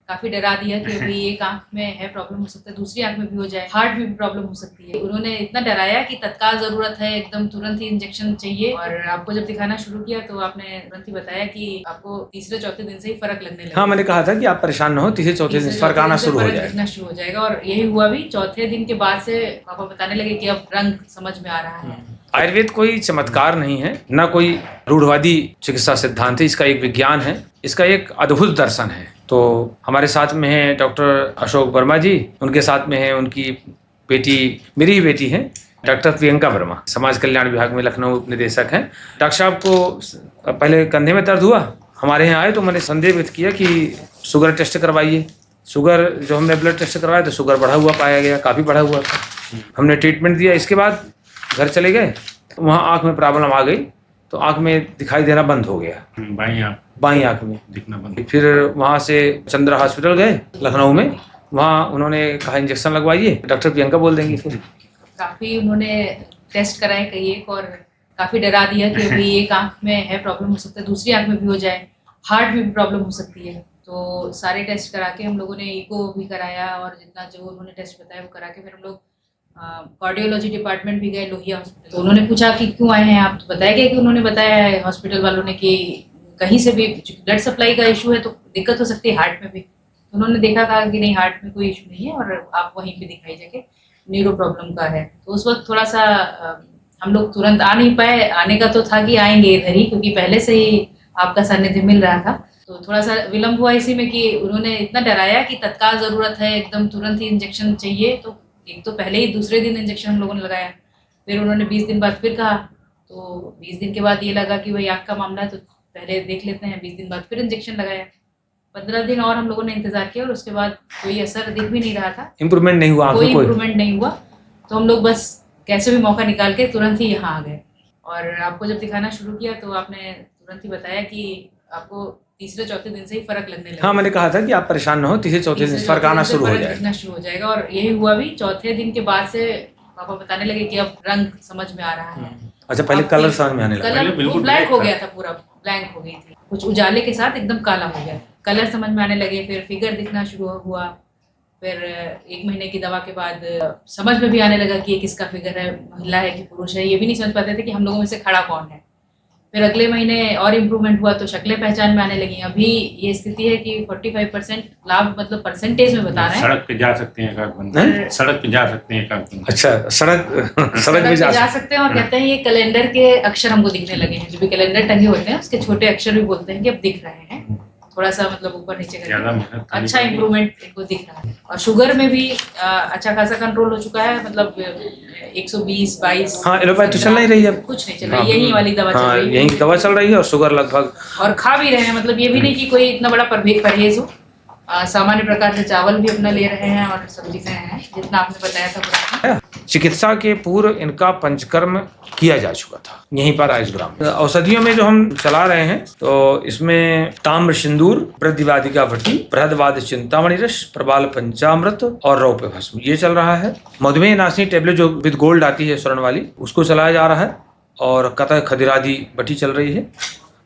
काफी डरा दिया कि अभी एक आंख में है प्रॉब्लम, हो सकता है दूसरी आंख में भी हो जाए, हार्ट में भी प्रॉब्लम हो सकती है। उन्होंने इतना डराया कि तत्काल जरूरत है, एकदम तुरंत ही इंजेक्शन चाहिए। और आपको जब दिखाना शुरू किया तो आपने तुरंत ही बताया कि आपको तीसरे चौथे दिन से ही फर्क लगने लगा। हाँ, मैंने कहा था कि आप परेशान न हो, तीसरे चौथे दिन फर्क आना शुरू हो जाएगा। दिखना शुरू हो जाएगा और यही हुआ भी। चौथे दिन के बाद से पापा बताने लगे कि अब रंग समझ में आ रहा है। आयुर्वेद कोई चमत्कार नहीं है, न कोई रूढ़वादी चिकित्सा सिद्धांत है, इसका एक विज्ञान है, इसका एक अद्भुत दर्शन है। तो हमारे साथ में है डॉक्टर अशोक वर्मा जी, उनके साथ में है उनकी बेटी, मेरी ही बेटी है, डॉक्टर प्रियंका वर्मा, समाज कल्याण विभाग में लखनऊ निदेशक हैं। डॉक्टर साहब को पहले कंधे में दर्द हुआ, हमारे यहाँ आए तो मैंने संदेह व्यक्त किया कि शुगर टेस्ट करवाइए। शुगर जो हमने ब्लड टेस्ट करवाया तो शुगर बढ़ा हुआ पाया गया, काफ़ी बढ़ा हुआ था। हमने ट्रीटमेंट दिया, इसके बाद घर चले गए, तो वहाँ आँख में प्रॉब्लम आ गई, तो आँख में दिखाई देना बंद हो गया, बाईं आँख में दिखना बंद। फिर वहाँ से चंद्रा हॉस्पिटल गए लखनऊ में, वहाँ उन्होंने कहा इंजेक्शन लगवाइए। डॉक्टर प्रियंका बोल देंगी। फिर काफ़ी उन्होंने टेस्ट कराए कई एक, और काफ़ी डरा दिया कि अभी एक आंख में है प्रॉब्लम, हो सकता है दूसरी आंख में भी हो जाए, हार्ट में भी प्रॉब्लम हो सकती है। तो सारे टेस्ट करा के हम लोगों ने ईको भी कराया, और जितना जो उन्होंने टेस्ट बताया वो करा के फिर हम लोग कार्डियोलॉजी डिपार्टमेंट भी गए लोहिया हॉस्पिटल। तो उन्होंने पूछा कि क्यों आए हैं आप, तो बताया गया कि उन्होंने बताया है हॉस्पिटल वालों ने कि कहीं से भी ब्लड सप्लाई का इशू है तो दिक्कत हो सकती है हार्ट में भी। तो उन्होंने देखा, कहा कि नहीं, हार्ट में कोई इशू नहीं है और आप वहीं पे दिखाई जाके, न्यूरो प्रॉब्लम का है। तो उस वक्त थोड़ा सा हम लोग तुरंत आ नहीं पाए। आने का तो था कि आएंगे इधर ही, क्योंकि पहले से ही आपका सानिध्य मिल रहा था। तो थोड़ा सा विलम्ब हुआ इसी में कि उन्होंने इतना डराया कि तत्काल ज़रूरत है, एकदम तुरंत ही इंजेक्शन चाहिए। तो एक तो पहले ही दूसरे दिन इंजेक्शन हम लोगों ने लगाया, फिर उन्होंने 20 दिन बाद फिर कहा। तो 20 दिन के बाद ये लगा कि वही आँख का मामला है तो पहले देख लेते हैं। 20 दिन बाद फिर इंजेक्शन लगाया। 15 दिन और हम लोगों ने इंतजार किया और उसके बाद कोई असर दिख भी नहीं रहा था, इम्प्रूवमेंट नहीं हुआ, कोई इम्प्रूवमेंट नहीं हुआ। तो हम लोग बस कैसे भी मौका निकाल के तुरंत ही यहाँ आ गए। और आपको जब दिखाना शुरू किया तो आपने तुरंत ही बताया कि आपको तीसरे चौथे दिन से ही फर्क लगने लगा। हाँ, मैंने कहा था कि आप परेशान न हो, तीसरे चौथे दिन फर्क आना शुरू हो जाएगा, दिखना शुरू हो जाएगा। और यही हुआ भी। चौथे दिन के बाद से पापा बताने लगे कि अब रंग समझ में आ रहा है। अच्छा, पहले कलर समझ में आने लगा, कलर बिल्कुल ब्लैक हो गया था, पूरा ब्लैंक हो गई थी, कुछ उजाले के साथ एकदम काला हो गया। कलर समझ में आने लगे, फिर फिगर दिखना शुरू हुआ। फिर 1 महीने की दवा के बाद समझ में भी आने लगा कि ये किसका फिगर है, महिला है कि पुरुष है। ये भी नहीं समझ पाते थे कि हम लोगों में से खड़ा कौन है। फिर अगले महीने और इम्प्रूवमेंट हुआ तो शक्लें पहचान में आने लगी। अभी ये स्थिति है कि 45% लाभ, मतलब परसेंटेज में बता रहे हैं। सड़क पे जा सकते हैं, सड़क पे जा सकते हैं। अच्छा, सड़क पे जा सकते हैं। और कहते हैं ये कैलेंडर के अक्षर हमको दिखने लगे हैं, जो भी कैलेंडर टंगे होते हैं उसके छोटे अक्षर भी बोलते हैं कि अब दिख रहे हैं। थोड़ा सा मतलब ऊपर नीचे करके अच्छा इम्प्रूवमेंट इनको दिख रहा है। और शुगर में भी अच्छा खासा कंट्रोल हो चुका है, मतलब 120-22। हाँ, एलोपैथी तो चल नहीं रही है, कुछ नहीं चल रही, यही वाली दवा चल रही है। यही दवा चल रही है और शुगर लगभग, और खा भी रहे हैं, मतलब ये भी नहीं कि कोई इतना बड़ा परहेज हो। सामान्य प्रकार से चावल भी अपना ले रहे हैं और सब्जी खाए हैं, जितना आपने बताया था। चिकित्सा के पूर्व इनका पंचकर्म किया जा चुका था यहीं पर आयुषग्राम। औषधियों में जो हम चला रहे हैं तो इसमें ताम्र सिंदूर, वृद्धिवादिका भट्टी, बृहदवाद चिंतामणि रस, प्रबाल पंचामृत और रौप्य भस्म, ये चल रहा है। मधुमेह नाशनी टेबलेट जो विद गोल्ड आती है स्वर्ण वाली, उसको चलाया जा रहा है। और कतः खदिरादि भट्टी चल रही है।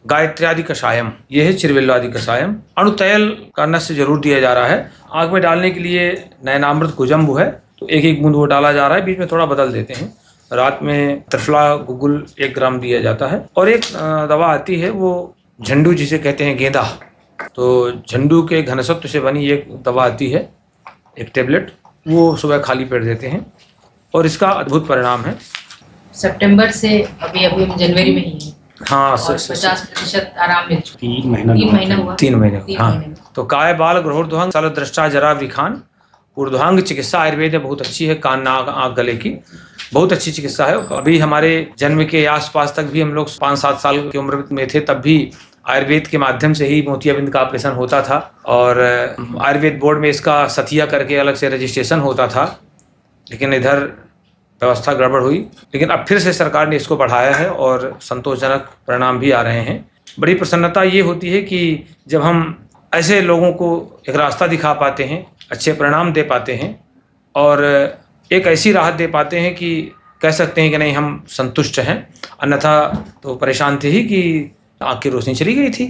गायत्र्यादि कषायम, यह है चिरविल्लादि कषायम। अणुतैल का नस्य जरूर दिया जा रहा है। आँख में डालने के लिए नयनामृत कुजम्बु है, तो 1-1 बूंद वो डाला जा रहा है, बीच में थोड़ा बदल देते हैं। रात में त्रिफला गुगुल 1 ग्राम दिया जाता है। और एक दवा आती है वो झंडू, जिसे कहते हैं गेंदा, तो झंडू के घनसत्व से बनी एक दवा आती है, एक टेबलेट, वो सुबह खाली पेट देते हैं और इसका अद्भुत परिणाम है। सितंबर से अभी हम जनवरी में ही हैं। हाँ, 50% आराम मिल चुका। 3 महीना हुआ। 3 महीने। हाँ, तो काय बाल ग्रहोर्ध्वंग सल दृष्टा जरा विखान, ऊर्ध्वांग चिकित्सा आयुर्वेद में बहुत अच्छी है। कान, नाक, आँख, गले की बहुत अच्छी चिकित्सा है। अभी हमारे जन्म के आसपास तक भी हम लोग 5-7 साल की उम्र में थे, तब भी आयुर्वेद के माध्यम से ही मोतियाबिंद का ऑपरेशन होता था। और आयुर्वेद बोर्ड में इसका सथिया करके अलग से रजिस्ट्रेशन होता था, लेकिन इधर व्यवस्था गड़बड़ हुई। लेकिन अब फिर से सरकार ने इसको बढ़ाया है और संतोषजनक परिणाम भी आ रहे हैं। बड़ी प्रसन्नता ये होती है कि जब हम ऐसे लोगों को एक रास्ता दिखा पाते हैं, अच्छे परिणाम दे पाते हैं और एक ऐसी राहत दे पाते हैं कि कह सकते हैं कि नहीं, हम संतुष्ट हैं। अन्यथा तो परेशान थे ही कि आँख की रोशनी चली गई थी।